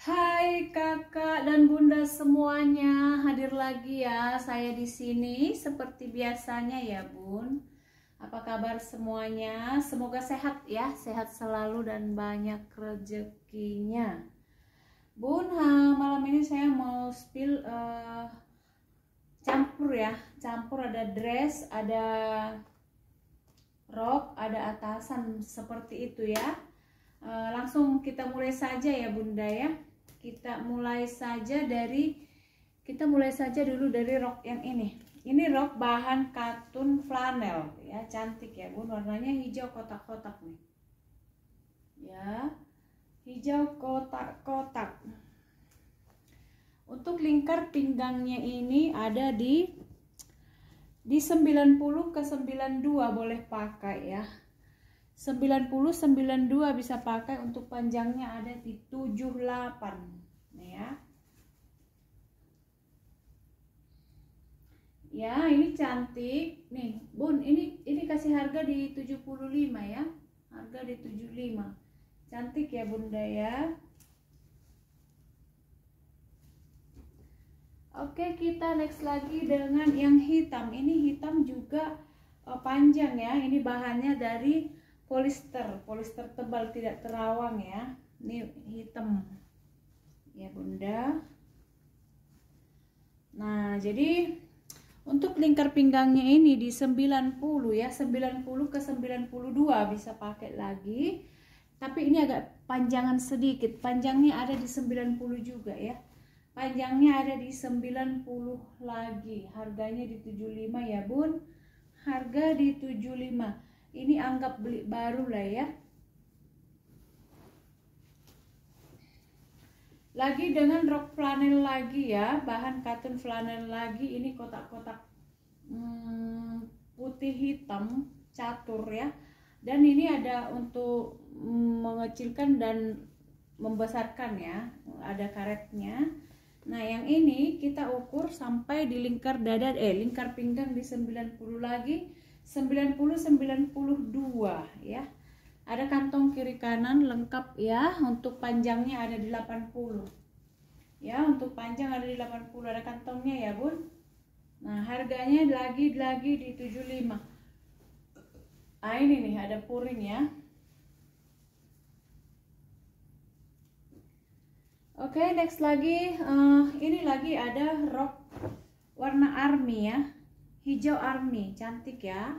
Hai kakak dan bunda semuanya, hadir lagi ya saya di sini seperti biasanya ya bun. Apa kabar semuanya? Semoga sehat ya, sehat selalu dan banyak rezekinya. Bun, malam ini saya mau spill campur ya, campur ada dress, ada rok, ada atasan seperti itu ya. Langsung kita mulai saja ya bunda ya. Kita mulai saja dulu dari rok yang ini. Ini rok bahan katun flanel ya, cantik ya bun, warnanya hijau kotak-kotak nih ya, hijau kotak-kotak. Untuk lingkar pinggangnya ini ada di 90 ke 92 boleh pakai ya. 90 92 bisa pakai. Untuk panjangnya ada di 78 nih ya. Ya, ini cantik nih bun, ini kasih harga di 75 ya. Harga di 75. Cantik ya bunda ya. Oke, kita next lagi dengan yang hitam. Ini hitam juga panjang ya. Ini bahannya dari polister tebal, tidak terawang ya. Ini hitam ya bunda. Nah, jadi untuk lingkar pinggangnya ini di 90 ya, 90 ke 92 bisa pakai lagi. Tapi ini agak panjangan sedikit. Panjangnya ada di 90 juga ya. Panjangnya ada di 90 lagi. Harganya di 75 ya bun. Harga di 75. Ini anggap beli baru lah ya. Lagi dengan rok flanel lagi ya, bahan katun flanel lagi. Ini kotak-kotak putih hitam catur ya. Dan ini ada untuk mengecilkan dan membesarkan ya, ada karetnya. Nah yang ini kita ukur sampai di lingkar dada, lingkar pinggang di 90 lagi, 90 92 ya. Ada kantong kiri kanan lengkap ya. Untuk panjangnya ada di 80 ya, untuk panjang ada di 80, ada kantongnya ya bun. Nah harganya lagi di 75. Ah ini nih ada puring ya. Oke, next lagi ini lagi ada rok warna army ya, hijau army, cantik ya.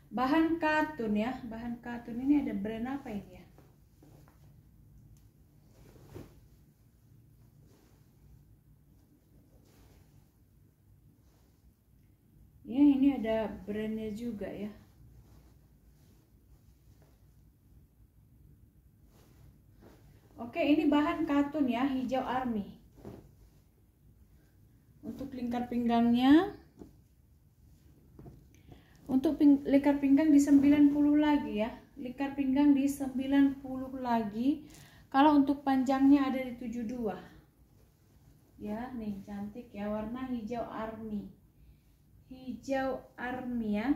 Bahan katun ya, bahan katun. Ini ada brand apa ini ya? Ya ini ada brandnya juga ya. Oke, ini bahan katun ya, hijau army. Untuk lingkar pinggangnya, untuk lingkar pinggang di 90 lagi ya. Lingkar pinggang di 90 lagi. Kalau untuk panjangnya ada di 72. Ya, nih cantik ya, warna hijau army. Hijau army ya.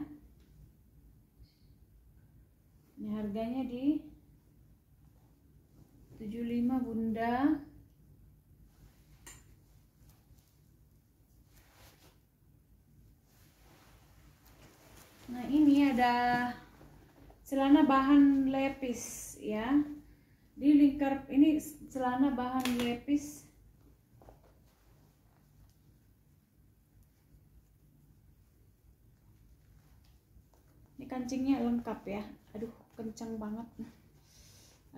Ini harganya di 75 bunda. Nah ini ada celana bahan lepis ya. Di lingkar ini celana bahan lepis. Ini kancingnya lengkap ya. Aduh kencang banget.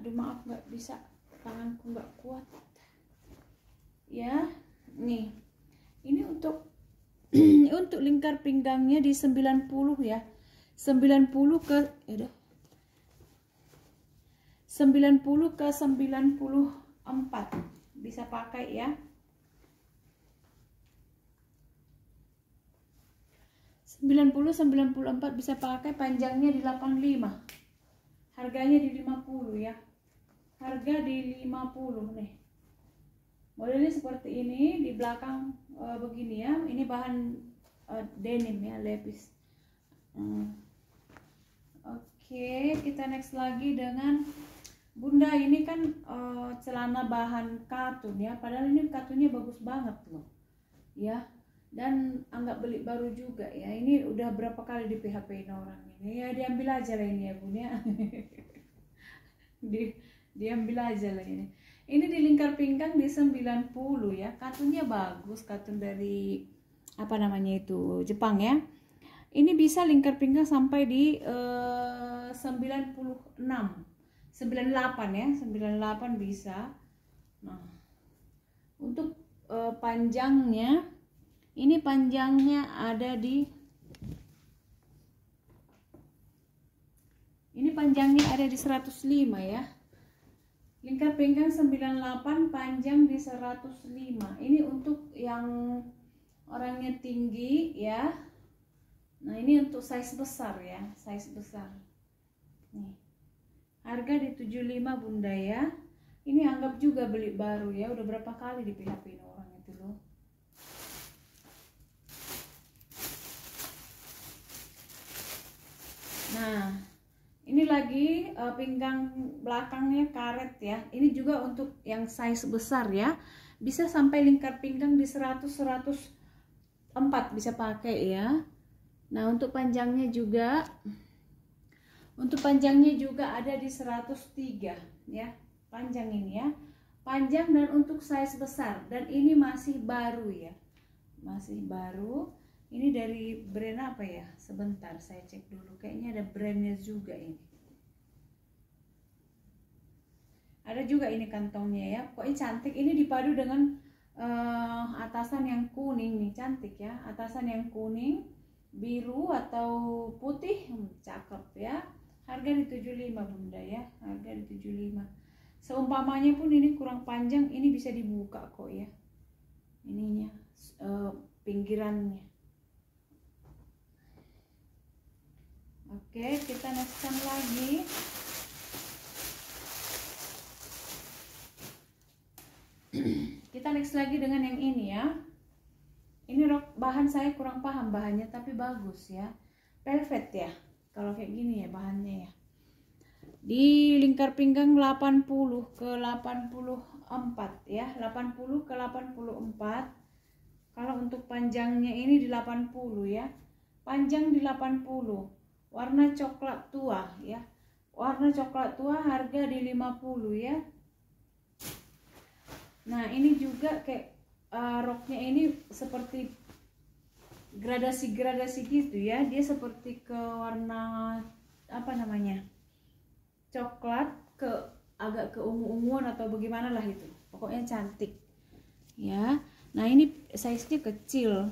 Aduh maaf nggak bisa, tanganku nggak kuat ya. Nih ini untuk untuk lingkar pinggangnya di 90 ya, 90 ke 90 ke 94 bisa pakai ya. 90 94 bisa pakai, panjangnya di 85. Harganya di 50 ya. Harga di 50 nih. Modelnya seperti ini, di belakang begini ya. Ini bahan denim ya, lepis. Oke, kita next lagi dengan Bunda ini kan celana bahan katun ya, padahal ini katunnya bagus banget loh ya, dan anggap beli baru juga ya. Ini udah berapa kali di PHP-in orang ini ya, diambil aja lah ini ya Bun ya. Diambil aja lah ini. Ini di lingkar pinggang di 90 ya, katunnya bagus, katun dari apa namanya itu, Jepang ya. Ini bisa lingkar pinggang sampai di 96, 98 ya, 98 bisa. Nah, untuk panjangnya, ini panjangnya ada di, ini panjangnya ada di 105 ya. Lingkar pinggang 98, panjang di 105. Ini untuk yang orangnya tinggi ya. Nah, ini untuk size besar ya, size besar. Nih. Harga di 75 Bunda ya. Ini anggap juga beli baru ya, udah berapa kali di PHP orang itu loh. Nah, ini lagi pinggang belakangnya karet ya. Ini juga untuk yang size besar ya. Bisa sampai lingkar pinggang di 100 104 bisa pakai ya. Nah, untuk panjangnya juga ada di 103 ya. Panjang ini ya. Panjang dan untuk size besar, dan ini masih baru ya. Masih baru. Ini dari brand apa ya? Sebentar saya cek dulu. Kayaknya ada brandnya juga ini. Ada juga ini kantongnya ya. Pokoknya cantik. Ini dipadu dengan atasan yang kuning nih, cantik ya. Atasan yang kuning, biru atau putih, cakep ya. Harga di 75 Bunda ya. Harga di 75. Seumpamanya pun ini kurang panjang, ini bisa dibuka kok ya. Ininya pinggirannya. Oke, kita nextkan lagi. Kita next lagi dengan yang ini ya. Ini rok bahan saya kurang paham bahannya, tapi bagus ya. Velvet ya. Kalau kayak gini ya bahannya ya. Di lingkar pinggang 80 ke 84 ya. 80 ke 84. Kalau untuk panjangnya ini di 80 ya. Panjang di 80. Warna coklat tua ya. Warna coklat tua, harga di 50 ya. Nah, ini juga kayak roknya ini seperti gradasi-gradasi gitu ya. Dia seperti ke warna apa namanya? Coklat ke agak ke ungu-unguan atau bagaimana lah itu. Pokoknya cantik. Ya. Nah, ini size-nya kecil.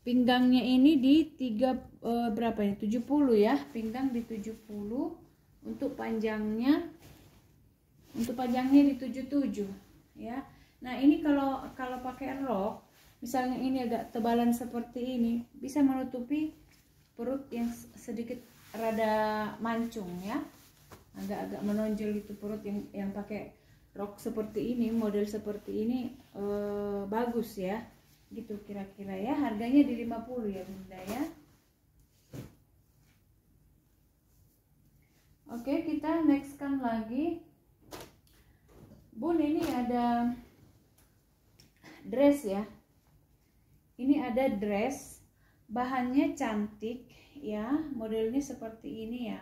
Pinggangnya ini di berapa ya? 70 ya. Pinggang di 70. Untuk panjangnya di 77 ya. Nah, ini kalau pakai rok, misalnya ini agak tebalan seperti ini, bisa menutupi perut yang sedikit rada mancung ya. Agak-agak menonjol itu perut yang pakai rok seperti ini, model seperti ini bagus ya. Gitu kira-kira ya. Harganya di 50 ya Bunda ya. Oke, kita nextkan lagi. Bun, ini ada dress ya. Ini ada dress, bahannya cantik ya, modelnya seperti ini ya.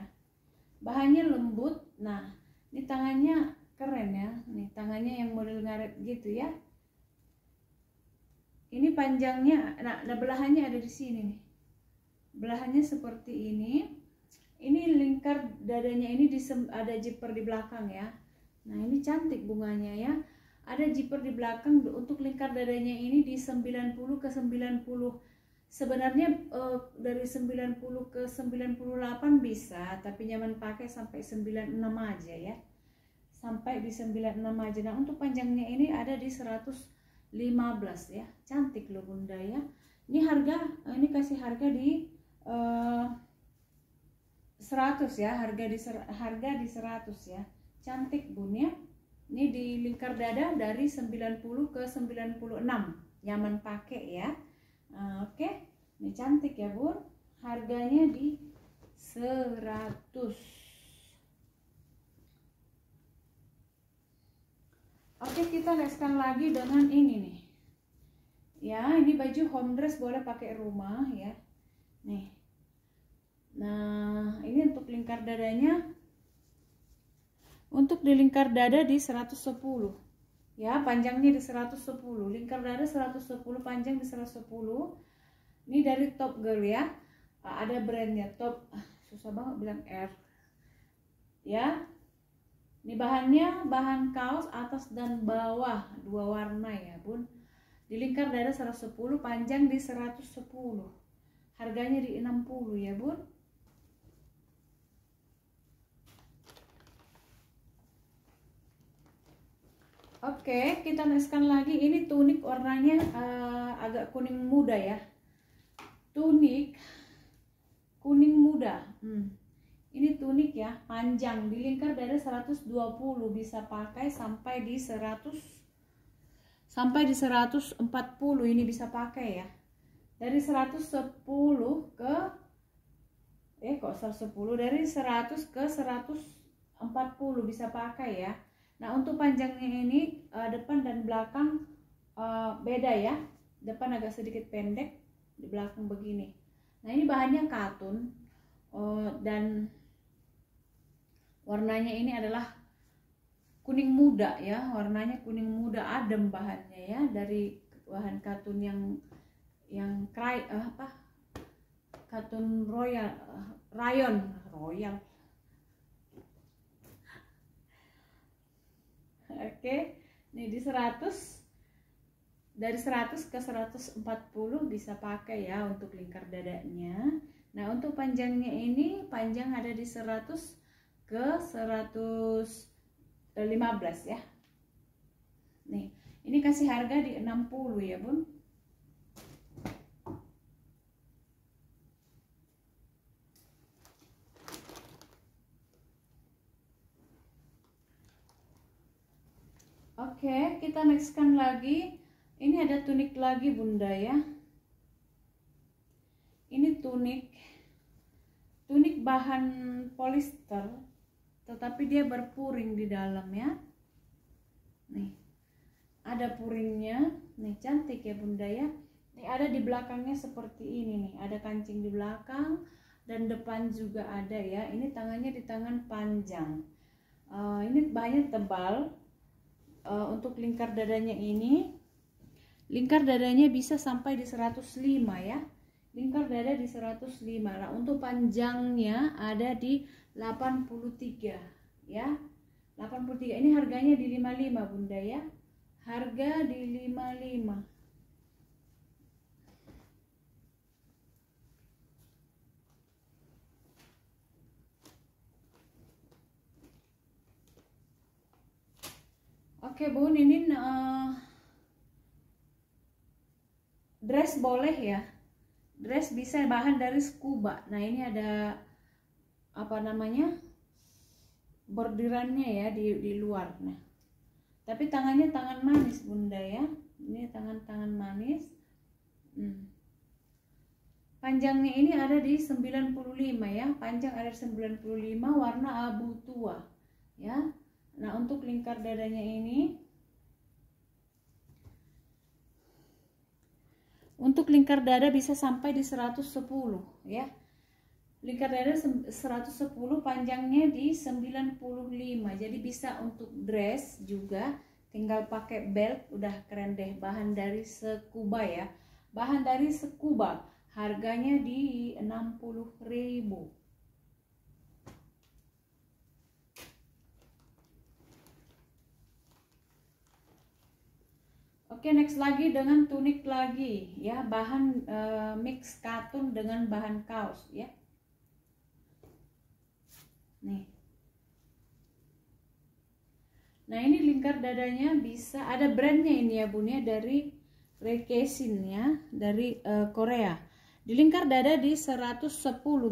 Bahannya lembut. Nah, ini tangannya keren ya. Nih tangannya yang model ngaret gitu ya. Ini panjangnya, nah belahannya ada di sini nih. Belahannya seperti ini. Ini lingkar dadanya ini ada zipper di belakang ya. Nah, ini cantik bunganya ya. Ada zipper di belakang. Untuk lingkar dadanya ini di 90 ke 90. Sebenarnya dari 90 ke 98 bisa, tapi nyaman pakai sampai 96 aja ya. Sampai di 96 aja. Nah, untuk panjangnya ini ada di 115 ya. Cantik loh Bunda ya. Ini ini kasih harga di 100 ya. Harga di 100 ya. Cantik Bun ya. Ini di lingkar dada dari 90 ke 96. Nyaman pakai ya. Oke. Ini cantik ya Bun. Harganya di 100. Oke, kita leskan lagi dengan ini nih. Ya, ini baju home dress, boleh pakai rumah ya. Nih. Nah, ini untuk lingkar dadanya. Untuk di lingkar dada di 110. Ya, panjangnya di 110. Lingkar dada 110, panjang di 110. Ini dari Top Girl ya. Ada brandnya Top. Susah banget bilang R. Ya. Ini bahannya bahan kaos atas dan bawah, 2 warna ya bun. Di lingkar dada 110, panjang di 110. Harganya di 60 ya bun. Oke, kita nextkan lagi. Ini tunik warnanya agak kuning muda ya. Tunik kuning muda. Ini tunik ya, panjang di lingkar dada 120, bisa pakai sampai di 100 sampai di 140. Ini bisa pakai ya. Dari 110 ke kok 110, dari 100 ke 140 bisa pakai ya. Nah, untuk panjangnya ini depan dan belakang beda ya. Depan agak sedikit pendek, di belakang begini. Nah, ini bahannya katun dan warnanya ini adalah kuning muda ya, warnanya kuning muda, adem bahannya ya, dari bahan katun yang katun rayon. Oke, nih di 100, dari 100 ke 140 bisa pakai ya untuk lingkar dadanya. Nah, untuk panjangnya ini, panjang ada di 100 ke 115 ya. Nih, ini kasih harga di 60 ya bun. Oke, kita nextkan lagi. Ini ada tunik lagi bunda ya. Ini tunik bahan polyester, tetapi dia berpuring di dalam ya. Nih, ada puringnya. Nih, cantik ya bunda ya. Nih, ada di belakangnya seperti ini nih. Ada kancing di belakang dan depan juga ada ya. Ini tangannya di tangan panjang. Ini bahannya tebal. Untuk lingkar dadanya ini, lingkar dadanya bisa sampai di 105 ya. Lingkar dada di 105. Nah, untuk panjangnya ada di 83 ya. 83. Ini harganya di 55 bunda ya. Harga di 55. Oke bun, ini dress boleh ya. Dress bisa bahan dari scuba. Nah, ini ada apa namanya, bordirannya ya di luar. Nah, tapi tangannya tangan manis bunda ya. Ini tangan manis. Panjangnya ini ada di 95 ya. Panjang ada di 95, warna abu tua ya. Nah, untuk lingkar dadanya ini, untuk lingkar dada bisa sampai di 110 ya. Lingkar dada 110, panjangnya di 95. Jadi bisa untuk dress juga, tinggal pakai belt, udah keren deh. Bahan dari scuba ya. Bahan dari scuba, harganya di 60.000. Oke, next lagi dengan tunik lagi ya, bahan mix katun dengan bahan kaos ya. Nih. Nah, ini lingkar dadanya bisa, ada brandnya ini ya bun ya, dari Rekesin ya, dari Korea. Di lingkar dada di 110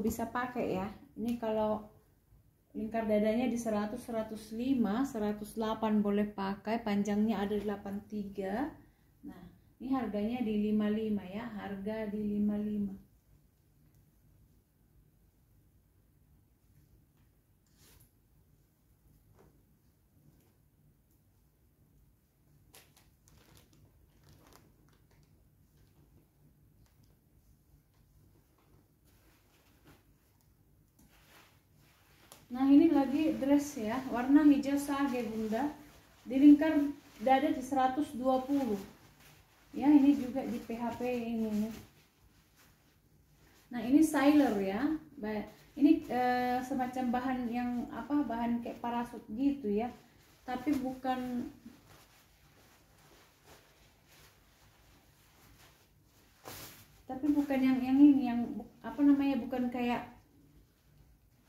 bisa pakai ya. Ini kalau lingkar dadanya di 100, 105, 108 boleh pakai, panjangnya ada di 83. Nah, ini harganya di 55 ya, harga di 55. Nah ini lagi dress ya, warna hijau sage bunda, di lingkar dada di 120 ya. Ini juga di PHP ini nih. Nah ini sailor ya, ini semacam bahan yang apa, bahan kayak parasut gitu ya, tapi bukan yang ini, yang apa namanya, bukan kayak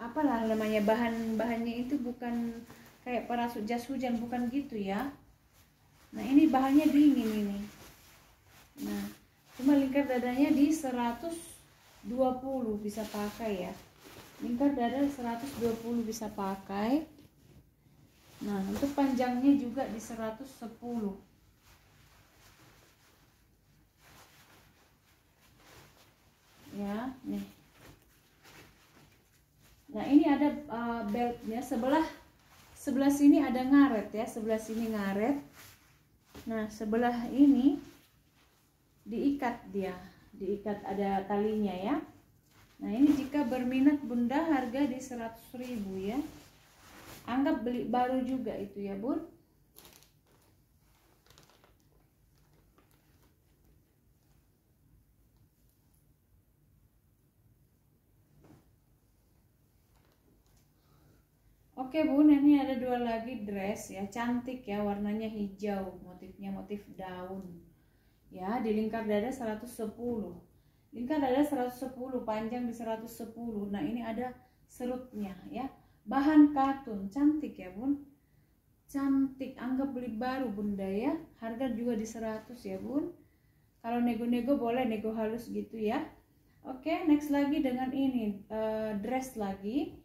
apalah namanya, bahannya itu bukan kayak parasut jas hujan, bukan gitu ya. Nah ini bahannya dingin ini. Nah cuma lingkar dadanya di 120 bisa pakai ya, lingkar dada 120 bisa pakai. Nah untuk panjangnya juga di 110 ya nih. Nah ini ada beltnya, sebelah sini ada ngaret ya, sebelah sini ngaret. Nah sebelah ini diikat, diikat ada talinya ya. Nah ini jika berminat bunda, harga di 100.000 ya, anggap beli baru juga itu ya bun. Oke bun, ini ada dua lagi dress ya, cantik ya, warnanya hijau, motifnya motif daun ya, di lingkar dada 110, lingkar dada 110, panjang di 110. Nah ini ada serutnya ya, bahan katun, cantik ya bun, cantik, anggap beli baru bunda ya, harga juga di 100 ya bun. Kalau nego-nego boleh, nego halus gitu ya. Oke, next lagi dengan ini dress lagi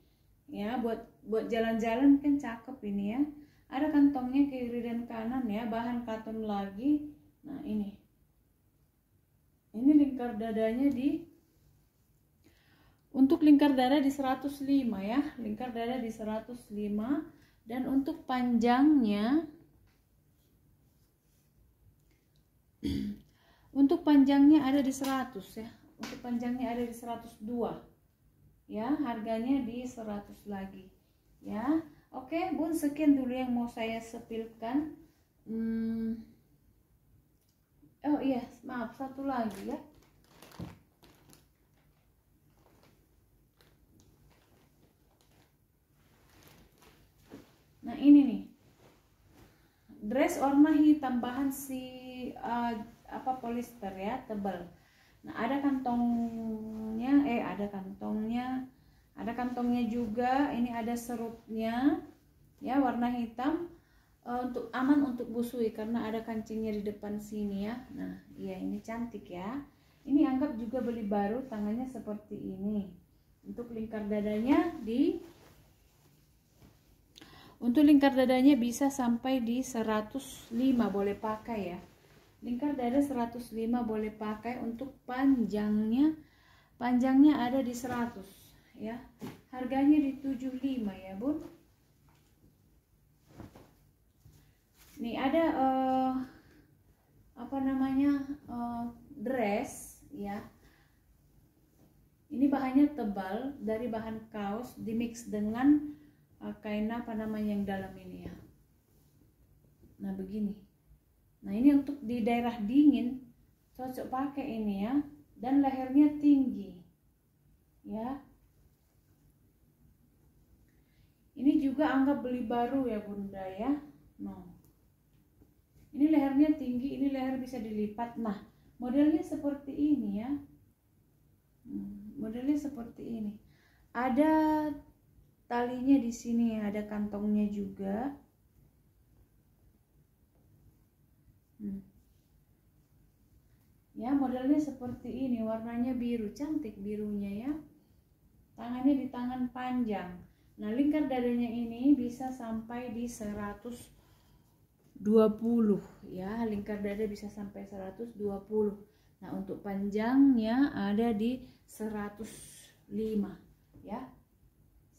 ya, buat jalan-jalan kan cakep ini ya. Ada kantongnya kiri dan kanan ya, bahan katun lagi. Nah ini lingkar dadanya untuk lingkar dada di 105 ya, lingkar dada di 105. Dan untuk panjangnya ada di 100 ya, untuk panjangnya ada di 102 ya, harganya di 100 lagi ya. Oke bun, sekian dulu yang mau saya sepilkan. Oh iya, maaf, satu lagi ya. Nah ini nih, dress warna hitam, bahan apa, polister ya, tebal. Nah ada kantongnya, ada kantongnya juga. Ini ada serutnya ya, warna hitam, untuk aman untuk busui karena ada kancingnya di depan sini ya. Nah iya, ini cantik ya, ini anggap juga beli baru, tangannya seperti ini. Untuk lingkar dadanya bisa sampai di 105 boleh pakai ya, lingkar dada 105 boleh pakai. Untuk panjangnya ada di 100 ya, harganya di 75 ya bun. Nih ada apa namanya, dress ya, ini bahannya tebal, dari bahan kaos dimix dengan kain apa namanya yang dalam ini ya. Nah begini, nah ini untuk di daerah dingin cocok pakai ini ya, dan lehernya tinggi ya. Ini juga anggap beli baru ya bunda ya. Nah ini lehernya tinggi, ini leher bisa dilipat. Nah modelnya seperti ini ya, modelnya seperti ini, ada talinya di sini, ada kantongnya juga. Ya modelnya seperti ini, warnanya biru, cantik birunya ya, tangannya di tangan panjang. Nah lingkar dadanya ini bisa sampai di 120 ya, lingkar dada bisa sampai 120. Nah untuk panjangnya ada di 105 ya,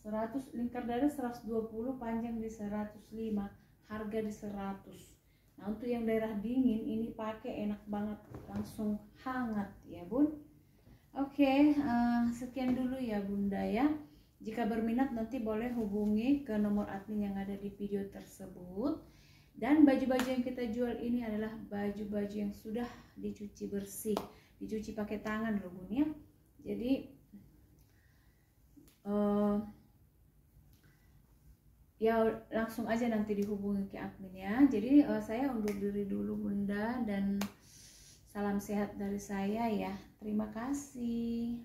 100, lingkar dada 120, panjang di 105, harga di 100. Nah untuk yang daerah dingin ini pakai enak banget, langsung hangat ya bun. Oke, sekian dulu ya bunda ya. Jika berminat nanti boleh hubungi ke nomor admin yang ada di video tersebut. Dan baju-baju yang kita jual ini adalah baju-baju yang sudah dicuci bersih, dicuci pakai tangan loh Bun ya. Jadi ya langsung aja nanti dihubungi ke admin ya. Jadi saya undur diri dulu Bunda, dan salam sehat dari saya ya. Terima kasih.